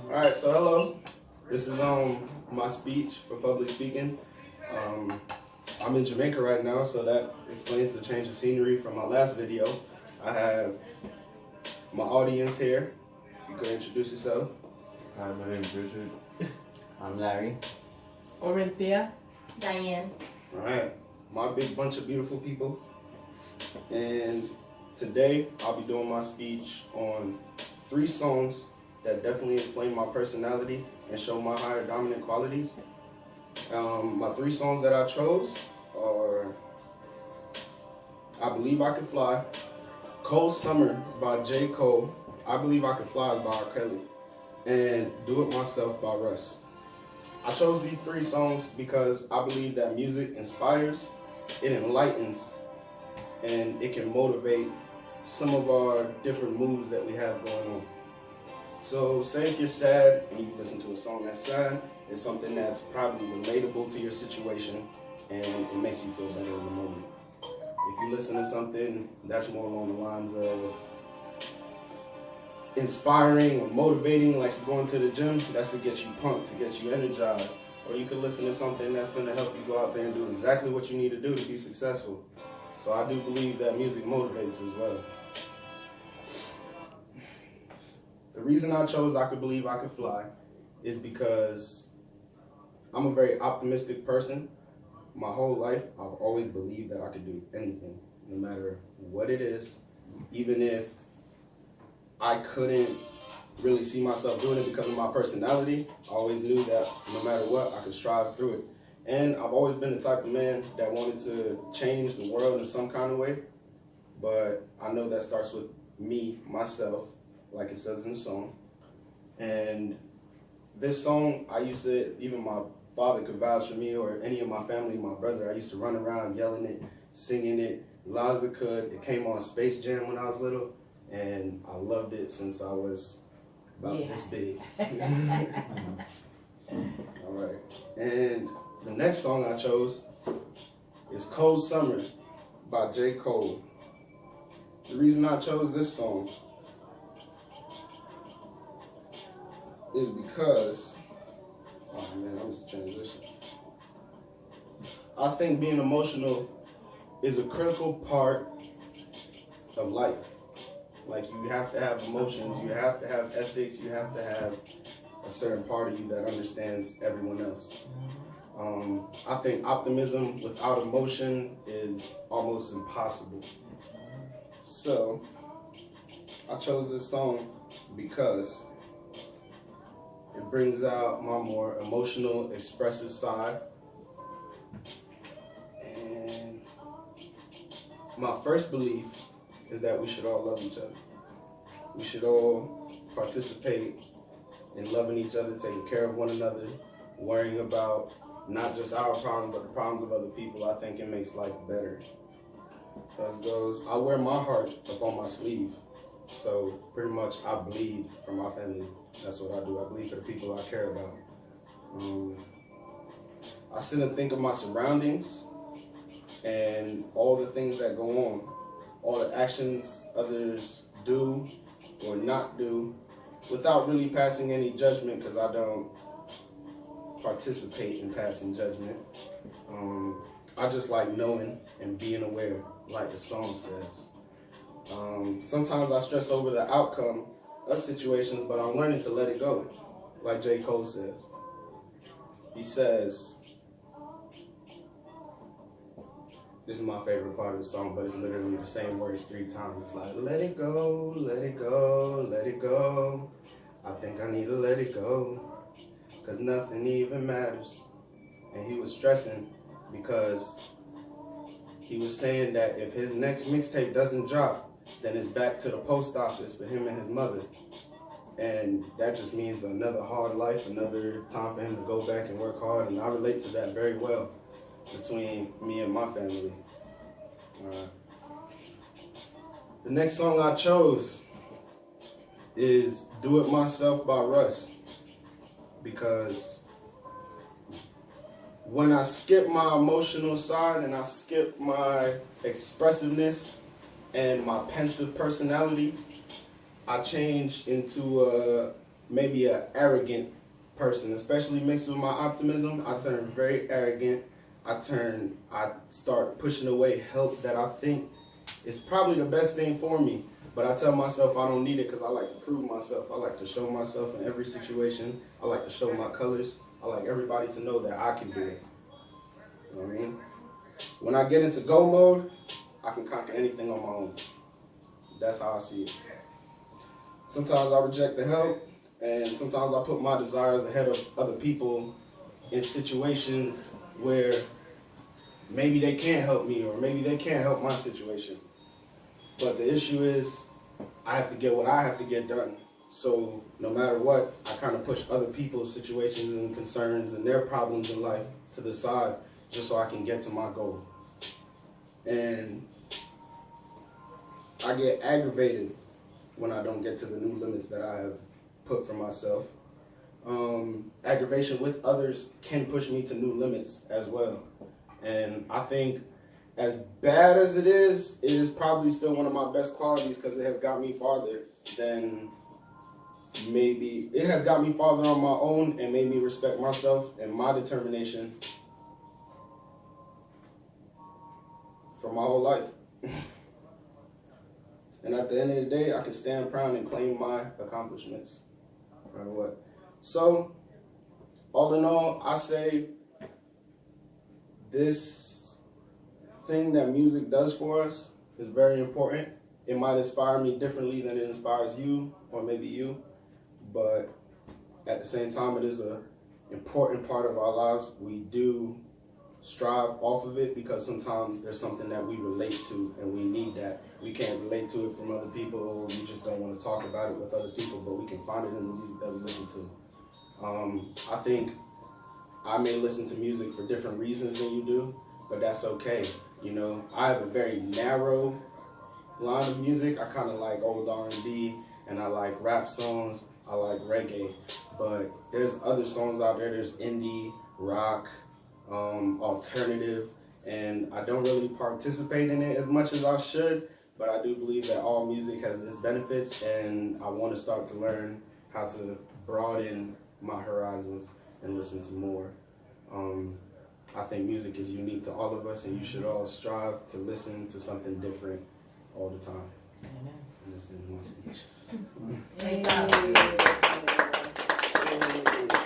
Alright, so hello. This is my speech for public speaking. I'm in Jamaica right now, so that explains the change of scenery from my last video. I have my audience here. You could introduce yourself. Hi, my name is Richard. I'm Larry. Orinthia. Diane. Alright, my big bunch of beautiful people. And today I'll be doing my speech on 3 songs that definitely explain my personality and show my higher dominant qualities. My 3 songs that I chose are I Believe I Could Fly, Cold Summer by J. Cole, I Believe I Could Fly by R. Kelly, and Do It Myself by Russ. I chose these 3 songs because I believe that music inspires, it enlightens, and it can motivate some of our different moods that we have going on. So say if you're sad and you listen to a song that's sad, it's something that's probably relatable to your situation and it makes you feel better in the moment. If you listen to something that's more along the lines of inspiring or motivating, like you're going to the gym, that's to get you pumped, to get you energized. Or you could listen to something that's going to help you go out there and do exactly what you need to do to be successful. So I do believe that music motivates as well. The reason I chose I Could Believe I Could Fly is because I'm a very optimistic person. My whole life, I've always believed that I could do anything, no matter what it is. Even if I couldn't really see myself doing it because of my personality, I always knew that no matter what, I could strive through it. And I've always been the type of man that wanted to change the world in some kind of way. But I know that starts with me, myself, like it says in the song. And this song, I used to, even my father could vouch for me, or any of my family, my brother, I used to run around yelling it, singing it, as loud as I could. It came on Space Jam when I was little, and I loved it since I was about this big. All right. And the next song I chose is Cold Summer by J. Cole. The reason I chose this song is because, oh man, I missed the transition. I think being emotional is a critical part of life. Like, you have to have emotions, you have to have ethics, you have to have a certain part of you that understands everyone else. I think optimism without emotion is almost impossible. So, I chose this song because it brings out my more emotional, expressive side. And my first belief is that we should all love each other. We should all participate in loving each other, taking care of one another, worrying about not just our problems, but the problems of other people. I think it makes life better. As goes, I wear my heart up on my sleeve. So pretty much I bleed for my family. That's what I do. I bleed for the people I care about. I sit and think of my surroundings and all the things that go on, all the actions others do or not do, without really passing any judgment, because I don't participate in passing judgment. I just like knowing and being aware, like the song says. Sometimes I stress over the outcome of situations, but I'm learning to let it go, like J. Cole says. He says, this is my favorite part of the song, but it's literally the same words 3 times. It's like, let it go, let it go, let it go. I think I need to let it go, because nothing even matters. And he was stressing because he was saying that if his next mixtape doesn't drop, then it's back to the post office for him and his mother. And that just means another hard life, another time for him to go back and work hard. And I relate to that very well between me and my family. The next song I chose is Do It Myself by Russ, because when I skip my emotional side and I skip my expressiveness and my pensive personality, I change into maybe an arrogant person, especially mixed with my optimism. I turn very arrogant. I start pushing away help that I think is probably the best thing for me. But I tell myself I don't need it because I like to prove myself. I like to show myself in every situation. I like to show my colors. I like everybody to know that I can do it. You know what I mean? When I get into go mode, I can conquer anything on my own. That's how I see it. Sometimes I reject the help, and sometimes I put my desires ahead of other people in situations where maybe they can't help me or maybe they can't help my situation. But the issue is I have to get what I have to get done. So no matter what, I kind of push other people's situations and concerns and their problems in life to the side just so I can get to my goal. And I get aggravated when I don't get to the new limits that I have put for myself. Aggravation with others can push me to new limits as well. And I think as bad as it is probably still one of my best qualities because it has got me farther than maybe, it has got me farther on my own and made me respect myself and my determination for my whole life. And at the end of the day, I can stand proud and claim my accomplishments. No matter what. So, all in all, I say this thing that music does for us is very important. It might inspire me differently than it inspires you, or maybe you, but at the same time, it is an important part of our lives. We do strive off of it because sometimes there's something that we relate to and we need that. We can't relate to it from other people, or we just don't want to talk about it with other people, but we can find it in the music that we listen to. I think I may listen to music for different reasons than you do, but that's okay. You know, I have a very narrow line of music. I kind of like old R&B, and I like rap songs, I like reggae, but there's other songs out there. There's indie, rock, alternative, and I don't really participate in it as much as I should, but I do believe that all music has its benefits, and I want to start to learn how to broaden my horizons and listen to more. I think music is unique to all of us, and you should all strive to listen to something different all the time. Amen. And this is my speech. Great job.